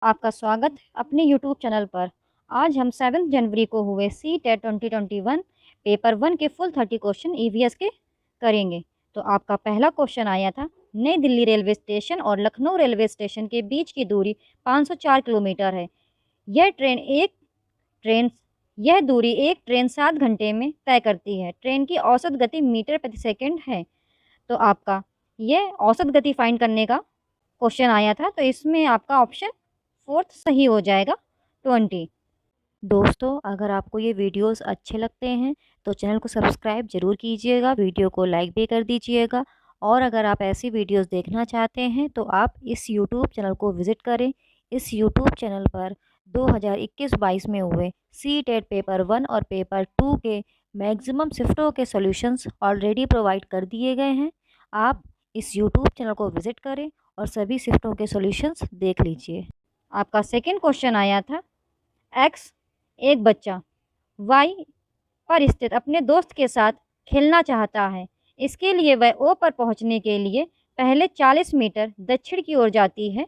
आपका स्वागत है अपने यूट्यूब चैनल पर। आज हम 7 जनवरी को हुए सी-टेट 2021 पेपर 1 के फुल 30 क्वेश्चन ईवीएस के करेंगे। तो आपका पहला क्वेश्चन आया था, नई दिल्ली रेलवे स्टेशन और लखनऊ रेलवे स्टेशन के बीच की दूरी 504 किलोमीटर है। ट्रेन यह दूरी एक ट्रेन 7 घंटे में तय करती है। ट्रेन की औसत गति मीटर प्रति सेकंड है। तो आपका ये औसत गति फाइंड करने का क्वेश्चन आया था। तो इसमें आपका ऑप्शन फोर्थ सही हो जाएगा 20। दोस्तों, अगर आपको ये वीडियोस अच्छे लगते हैं तो चैनल को सब्सक्राइब ज़रूर कीजिएगा, वीडियो को लाइक भी कर दीजिएगा। और अगर आप ऐसी वीडियोस देखना चाहते हैं तो आप इस यूट्यूब चैनल को विज़िट करें। इस यूट्यूब चैनल पर 2021-22 में हुए सी-टेट पेपर 1 और पेपर 2 के मैक्सिमम शिफ्टों के सॉल्यूशंस ऑलरेडी प्रोवाइड कर दिए गए हैं। आप इस यूट्यूब चैनल को विज़िट करें और सभी शिफ्टों के सॉल्यूशंस देख लीजिए। आपका सेकंड क्वेश्चन आया था, एक्स एक बच्चा वाई पर स्थित अपने दोस्त के साथ खेलना चाहता है। इसके लिए वह ओ पर पहुंचने के लिए पहले 40 मीटर दक्षिण की ओर जाती है।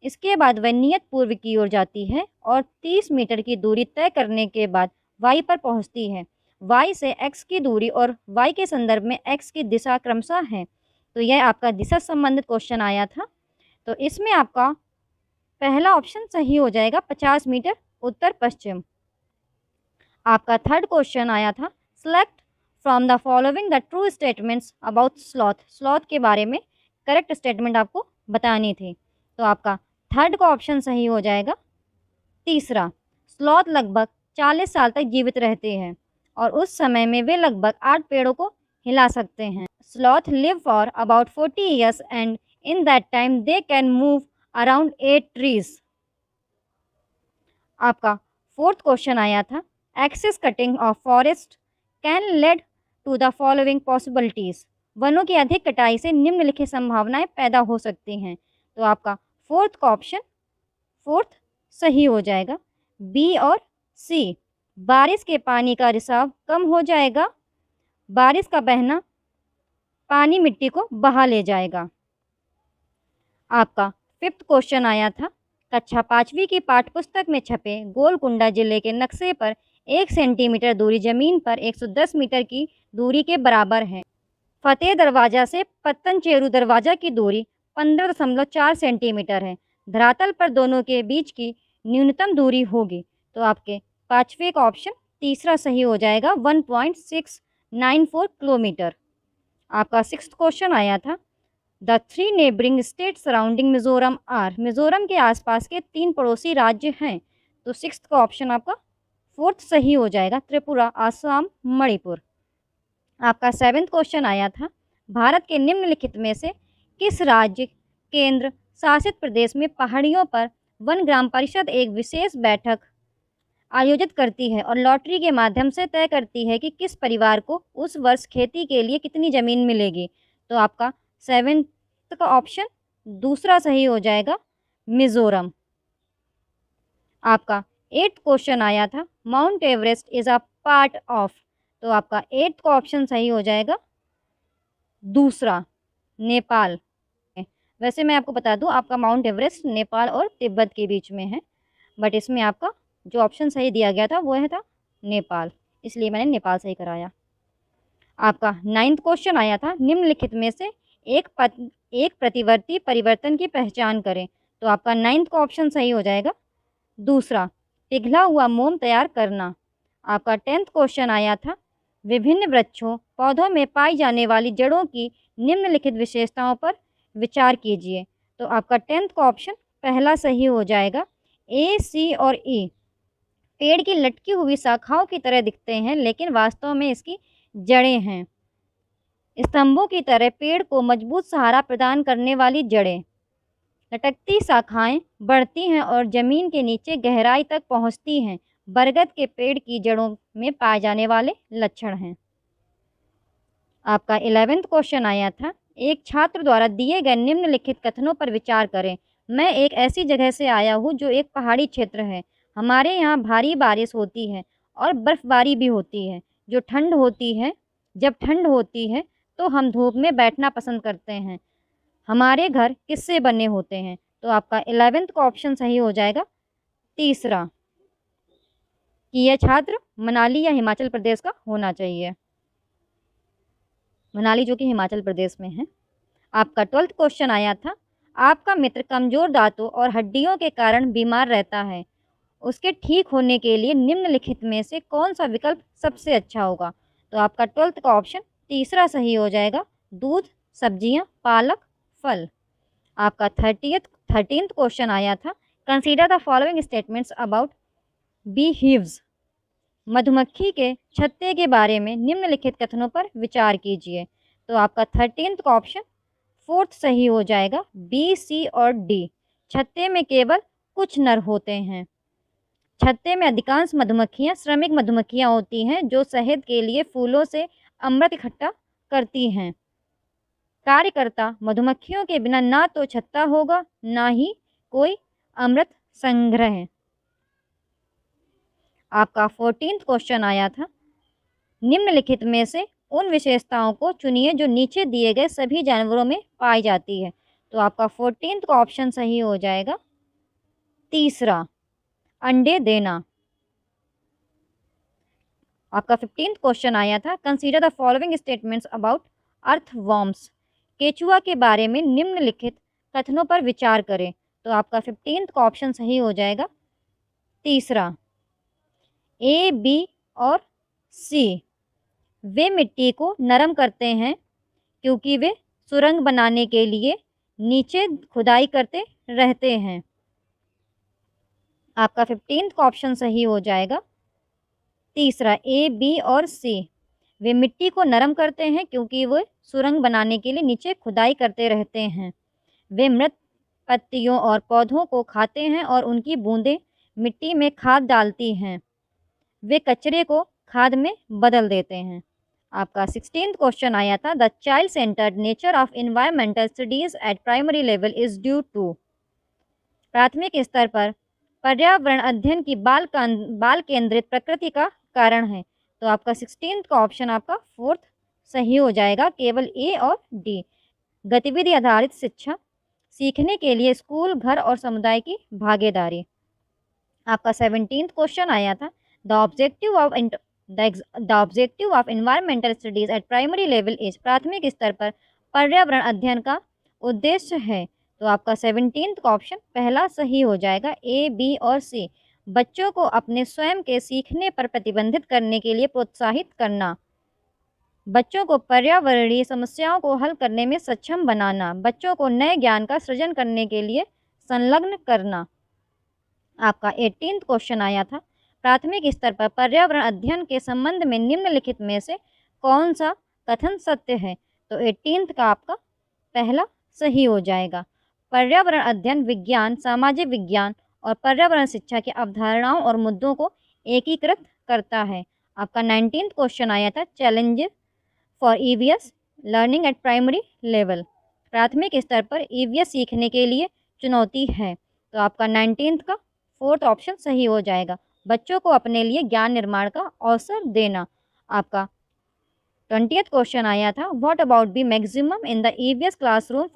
इसके बाद वह नियत पूर्व की ओर जाती है और 30 मीटर की दूरी तय करने के बाद वाई पर पहुंचती है। वाई से एक्स की दूरी और वाई के संदर्भ में एक्स की दिशा क्रमशः है। तो यह आपका दिशा संबंधित क्वेश्चन आया था। तो इसमें आपका पहला ऑप्शन सही हो जाएगा, 50 मीटर उत्तर पश्चिम। आपका थर्ड क्वेश्चन आया था, select from the following the true statements about sloth. Sloth के बारे में करेक्ट स्टेटमेंट आपको बतानी थी। तो आपका थर्ड का ऑप्शन सही हो जाएगा। तीसरा, स्लॉथ लगभग 40 साल तक जीवित रहते हैं और उस समय में वे लगभग 8 पेड़ों को हिला सकते हैं। Sloth live for about 40 years and in that time they can move around 8 trees. आपका फोर्थ क्वेश्चन आया था, excess cutting of forest can lead to the following possibilities. वनों की अधिक कटाई से निम्नलिखित संभावनाएं पैदा हो सकती हैं। तो आपका फोर्थ का ऑप्शन फोर्थ सही हो जाएगा, बी और सी। बारिश के पानी का रिसाव कम हो जाएगा। बारिश का बहना पानी मिट्टी को बहा ले जाएगा। आपका फिफ्थ क्वेश्चन आया था, कक्षा 5वीं की पाठ्यपुस्तक में छपे गोलकुंडा जिले के नक्शे पर 1 सेंटीमीटर दूरी जमीन पर 110 मीटर की दूरी के बराबर है। फतेह दरवाजा से पत्तनचेरू दरवाजा की दूरी 15.4 सेंटीमीटर है। धरातल पर दोनों के बीच की न्यूनतम दूरी होगी। तो आपके पाँचवें का ऑप्शन तीसरा सही हो जाएगा, 1.694 किलोमीटर। आपका सिक्स्थ क्वेश्चन आया था, the 3 neighboring state surrounding Mizoram are. Mizoram के आसपास के 3 पड़ोसी राज्य हैं। तो सिक्स्थ का ऑप्शन आपका फोर्थ सही हो जाएगा, त्रिपुरा, आसाम, मणिपुर। आपका सेवेंथ क्वेश्चन आया था, भारत के निम्नलिखित में से किस राज्य केंद्र शासित प्रदेश में पहाड़ियों पर वन ग्राम परिषद एक विशेष बैठक आयोजित करती है और लॉटरी के माध्यम से तय करती है कि किस परिवार को उस वर्ष खेती के लिए कितनी ज़मीन मिलेगी। तो आपका सेवेंथ का ऑप्शन दूसरा सही हो जाएगा, मिजोरम। आपका एट्थ क्वेश्चन आया था, mount Everest is a part of. तो आपका एट्थ का ऑप्शन सही हो जाएगा, दूसरा, नेपाल। वैसे मैं आपको बता दूं, आपका माउंट एवरेस्ट नेपाल और तिब्बत के बीच में है, बट इसमें आपका जो ऑप्शन सही दिया गया था वो है था नेपाल, इसलिए मैंने नेपाल सही कराया। आपका नाइन्थ क्वेश्चन आया था, निम्नलिखित में से एक प्रतिवर्ती परिवर्तन की पहचान करें। तो आपका नाइन्थ का ऑप्शन सही हो जाएगा, दूसरा, पिघला हुआ मोम तैयार करना। आपका 10th क्वेश्चन आया था, विभिन्न वृक्षों पौधों में पाई जाने वाली जड़ों की निम्नलिखित विशेषताओं पर विचार कीजिए। तो आपका 10th का ऑप्शन पहला सही हो जाएगा, ए, सी और ई। पेड़ की लटकी हुई शाखाओं की तरह दिखते हैं लेकिन वास्तव में इसकी जड़ें हैं। स्तंभों की तरह पेड़ को मजबूत सहारा प्रदान करने वाली जड़ें, लटकती शाखाएं बढ़ती हैं और जमीन के नीचे गहराई तक पहुंचती हैं। बरगद के पेड़ की जड़ों में पाए जाने वाले लक्षण हैं। आपका 11th क्वेश्चन आया था, एक छात्र द्वारा दिए गए निम्नलिखित कथनों पर विचार करें। मैं एक ऐसी जगह से आया हूँ जो एक पहाड़ी क्षेत्र है। हमारे यहाँ भारी बारिश होती है और बर्फबारी भी होती है। जब ठंड होती है तो हम धूप में बैठना पसंद करते हैं। हमारे घर किससे बने होते हैं? तो आपका 11th का ऑप्शन सही हो जाएगा तीसरा, कि यह छात्र मनाली या हिमाचल प्रदेश का होना चाहिए, मनाली जो कि हिमाचल प्रदेश में है। आपका 12th क्वेश्चन आया था, आपका मित्र कमजोर दांतों और हड्डियों के कारण बीमार रहता है, उसके ठीक होने के लिए निम्नलिखित में से कौन सा विकल्प सबसे अच्छा होगा? तो आपका 12th का ऑप्शन तीसरा सही हो जाएगा, दूध, सब्जियां, पालक, फल। आपका 13th क्वेश्चन आया था, consider the following statements about bee hives. मधुमक्खी के छत्ते के बारे में निम्नलिखित कथनों पर विचार कीजिए। तो आपका 13th का ऑप्शन 4th सही हो जाएगा, बी, सी और डी। छत्ते में केवल कुछ नर होते हैं। छत्ते में अधिकांश मधुमक्खियां श्रमिक मधुमक्खियां होती हैं जो शहद के लिए फूलों से अमृत इकट्ठा करती हैं। कार्यकर्ता मधुमक्खियों के बिना ना तो छत्ता होगा ना ही कोई अमृत संग्रह। आपका 14th क्वेश्चन आया था, निम्नलिखित में से उन विशेषताओं को चुनिए जो नीचे दिए गए सभी जानवरों में पाई जाती है। तो आपका 14th का ऑप्शन सही हो जाएगा तीसरा, अंडे देना। आपका 15th क्वेश्चन आया था, consider the following statements about earthworms. केचुआ के बारे में निम्नलिखित कथनों पर विचार करें। तो आपका 15th का ऑप्शन सही हो जाएगा तीसरा, ए, बी और सी। वे मिट्टी को नरम करते हैं क्योंकि वे सुरंग बनाने के लिए नीचे खुदाई करते रहते हैं। आपका 15th का ऑप्शन सही हो जाएगा तीसरा, ए, बी और सी। वे मिट्टी को नरम करते हैं क्योंकि वे सुरंग बनाने के लिए नीचे खुदाई करते रहते हैं। वे मृत पत्तियों और पौधों को खाते हैं और उनकी बूंदें मिट्टी में खाद डालती हैं। वे कचरे को खाद में बदल देते हैं। आपका 16th क्वेश्चन आया था, the child centered nature of environmental studies at primary level is due to. प्राथमिक स्तर पर पर्यावरण अध्ययन की बाल केंद्रित प्रकृति का कारण है। तो आपका 16th का ऑप्शन आपका 4th सही हो जाएगा, केवल ए और डी। गतिविधि आधारित शिक्षा, सीखने के लिए स्कूल, घर और समुदाय की भागीदारी। आपका 17th क्वेश्चन आया था, the objective of environmental studies at primary level is. प्राथमिक स्तर पर पर्यावरण अध्ययन का उद्देश्य है। तो आपका 17th का ऑप्शन पहला सही हो जाएगा, ए, बी और सी। बच्चों को अपने स्वयं के सीखने पर प्रतिबंधित करने के लिए प्रोत्साहित करना, बच्चों को पर्यावरणीय समस्याओं को हल करने में सक्षम बनाना, बच्चों को नए ज्ञान का सृजन करने के लिए संलग्न करना। आपका 18th क्वेश्चन आया था, प्राथमिक स्तर पर पर्यावरण अध्ययन के संबंध में निम्नलिखित में से कौन सा कथन सत्य है? तो 18th का आपका पहला सही हो जाएगा। पर्यावरण अध्ययन विज्ञान, सामाजिक विज्ञान और पर्यावरण शिक्षा की अवधारणाओं और मुद्दों को एकीकृत करता है। आपका 19th क्वेश्चन आया था, challenges for EVS learning at primary level. प्राथमिक स्तर पर ईवीएस सीखने के लिए चुनौती है। तो आपका 19th का 4th ऑप्शन सही हो जाएगा, बच्चों को अपने लिए ज्ञान निर्माण का अवसर देना। आपका 20th क्वेश्चन आया था, what about be maximum in the EVS classroom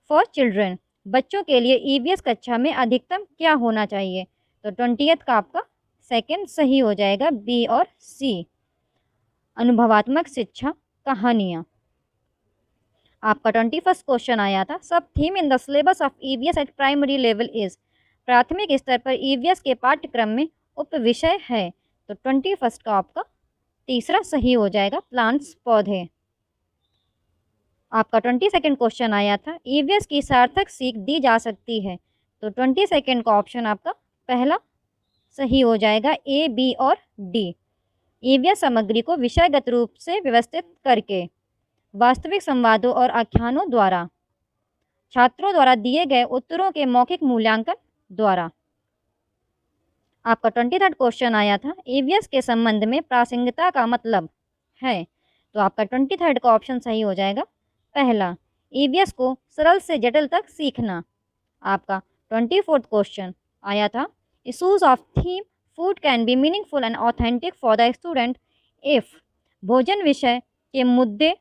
for children. बच्चों के लिए ईवीएस कक्षा में अधिकतम क्या होना चाहिए? तो 20th का आपका 2nd सही हो जाएगा, बी और सी। अनुभवात्मक शिक्षा, कहानियाँ। आपका 21st क्वेश्चन आया था, सब theme in the syllabus of EVS eight primary level is. प्राथमिक स्तर पर ईवीएस के पाठ्यक्रम में उप विषय है। तो 21st का आपका तीसरा सही हो जाएगा, प्लांट्स, पौधे। आपका 22nd क्वेश्चन आया था, ईवीएस की सार्थक सीख दी जा सकती है। तो 22nd का ऑप्शन आपका पहला सही हो जाएगा, ए, बी और डी। ईवीएस सामग्री को विषयगत रूप से व्यवस्थित करके, वास्तविक संवादों और आख्यानों द्वारा, छात्रों द्वारा दिए गए उत्तरों के मौखिक मूल्यांकन द्वारा। आपका 23rd क्वेश्चन आया था, ईवीएस के संबंध में प्रासंगिकता का मतलब है। तो आपका 23rd का ऑप्शन सही हो जाएगा, पहला, ईवीएस को सरल से जटिल तक सीखना। आपका 24th क्वेश्चन आया था, issues of theme food can be meaningful and authentic for the student if. भोजन विषय के मुद्दे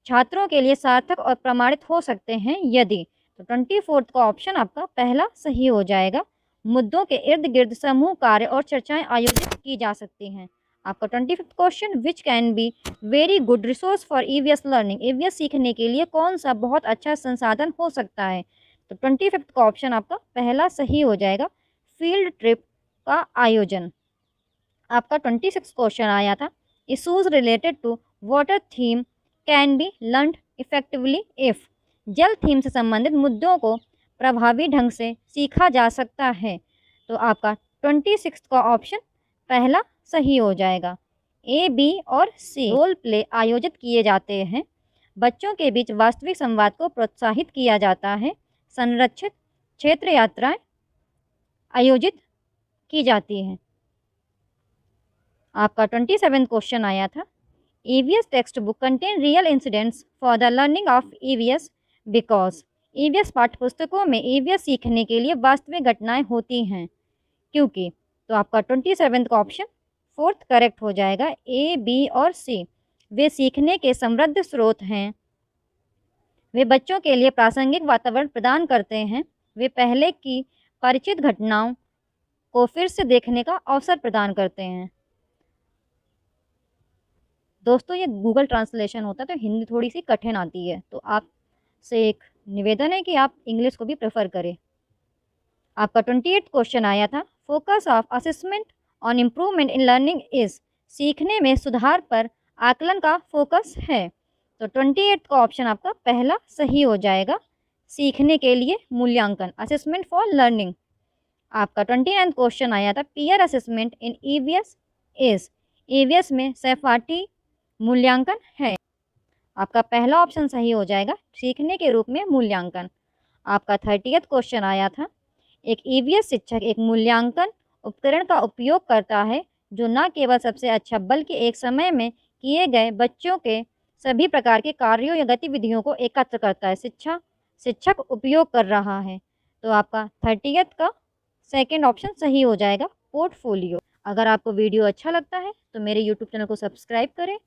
छात्रों के लिए सार्थक और प्रमाणित हो सकते हैं यदि। तो 24th का ऑप्शन आपका पहला सही हो जाएगा। मुद्दों के इर्द गिर्द समूह कार्य और चर्चाएं आयोजित की जा सकती हैं। आपका 25th question, which can be very good resource for EVS learning. EVS सीखने के लिए कौन सा बहुत अच्छा संसाधन हो सकता है। तो 25th का ऑप्शन आपका पहला सही हो जाएगा, फील्ड ट्रिप का आयोजन। आपका 26 क्वेश्चन आया था, issues related to water theme can be learned effectively if. जल थीम से संबंधित मुद्दों को प्रभावी ढंग से सीखा जा सकता है। तो आपका 26 का ऑप्शन पहला सही हो जाएगा। ए, बी और सी। रोल प्ले आयोजित किए जाते हैं। बच्चों के बीच वास्तविक संवाद को प्रोत्साहित किया जाता है। संरक्षित क्षेत्र यात्राएं आयोजित की जाती हैं। आपका 27 क्वेश्चन आया था, EVS text book contain real incidents for the learning of EVS because. EVS पाठ्यपुस्तकों में ईवीएस सीखने के लिए वास्तविक घटनाएं होती हैं क्योंकि। तो आपका 27 का ऑप्शन 4th करेक्ट हो जाएगा, ए, बी और सी। वे सीखने के समृद्ध स्रोत हैं। वे बच्चों के लिए प्रासंगिक वातावरण प्रदान करते हैं। वे पहले की परिचित घटनाओं को फिर से देखने का अवसर प्रदान करते हैं। दोस्तों, ये गूगल ट्रांसलेशन होता है तो हिंदी थोड़ी सी कठिन आती है, तो आपसे एक निवेदन है कि आप इंग्लिश को भी प्रेफर करें। आपका 28 क्वेश्चन आया था, focus of assessment on improvement in learning is. सीखने में सुधार पर आकलन का फोकस है। तो 28 का ऑप्शन आपका पहला सही हो जाएगा, सीखने के लिए मूल्यांकन, असेसमेंट फॉर लर्निंग। आपका 29 क्वेश्चन आया था, peer assessment in EVS is. EVS में सहपाठी मूल्यांकन है। आपका पहला ऑप्शन सही हो जाएगा, सीखने के रूप में मूल्यांकन। आपका 30th क्वेश्चन आया था, एक ईवीएस शिक्षक एक मूल्यांकन उपकरण का उपयोग करता है जो न केवल सबसे अच्छा बल्कि एक समय में किए गए बच्चों के सभी प्रकार के कार्यों या गतिविधियों को एकत्र करता है। शिक्षक उपयोग कर रहा है। तो आपका 30th का सेकंड ऑप्शन सही हो जाएगा, पोर्टफोलियो। अगर आपको वीडियो अच्छा लगता है तो मेरे यूट्यूब चैनल को सब्सक्राइब करें,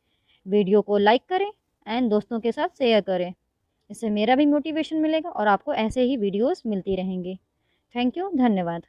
वीडियो को लाइक करें एंड दोस्तों के साथ शेयर करें। इससे मेरा भी मोटिवेशन मिलेगा और आपको ऐसे ही वीडियोस मिलती रहेंगी। थैंक यू, धन्यवाद।